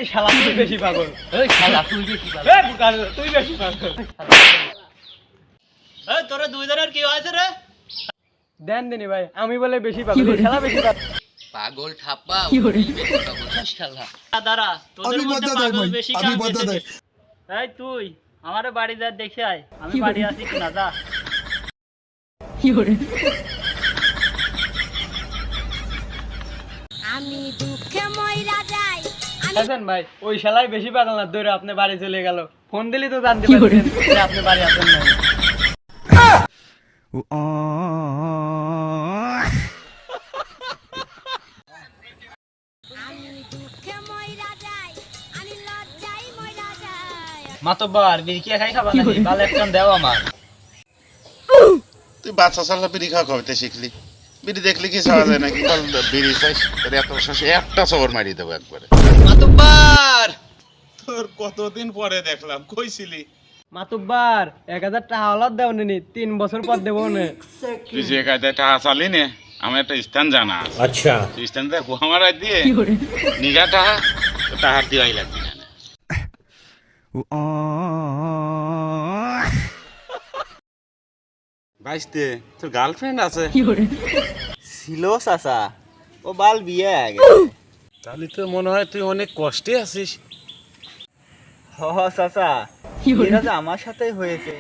এই শালা তুই বেশি পাগল। এই শালা তুই বেশি পাগল। এই বুকা তুই বেশি পাগল। এই তোরা দুই জনের কি হয়েছে রে? দেন দিনি ভাই, আমি বলে বেশি পাগল, এই শালা বেশি পাগল। পাগল ঠাপ্পা বেশি পাগল শালা। দাঁড়া তোদের মধ্যে পাগল বেশি কাম বেশি। এই তুই আমারে বাড়ি যা দেখে আয়, আমি বাড়ি আছি কিনা যা। আমি দুঃখে মইরা যাই হাসান ভাই, ওই শালাই বেশি পাগল না, ধরে আপনি বাড়ি চলে গেল। ফোন দিলি তো জানতে পারতেন যে আপনি বাড়ি আছেন না। আমি দুঃখে মইরা যাই আমি লজ্জায় মইরা যাই মাতব্বার বিড়কিয়া খাই খাবা নাকি? বাল একজন দেও আমার। তুই বাচ্চা চালা বিড়ি খাওয়া কবে শিখলি? বিড়ি দেখলি কি চাওয়া যায় নাকি? বল বিড়ি চাইস, তোর এত শেষে একটা চবর মারি দেবো একবারে। মাতব্বার তোর কতদিন পরে দেখলাম, কইছিলি? মাতুব্বার 1000 টাকা হলার দেও নি, 3 বছর পর দেবো না। তুই যে কায়দায় টাকা চালি নে, আমার একটা স্থান জানা আছে। अच्छा স্থান দেখ আমার দিয়ে নিগা টাকা তো টাহার দিয়াই লাগবে না। বাইশতে তোর গার্লফ্রেন্ড আছে? ছিল চাচা, ও বাল বিয়ে হয়ে গেছে। তাহলে তো মনে হয় তুই অনেক কষ্টে আছিস। হ হ চাচা, বিয়েটা যে আমার সাথেই হয়েছে।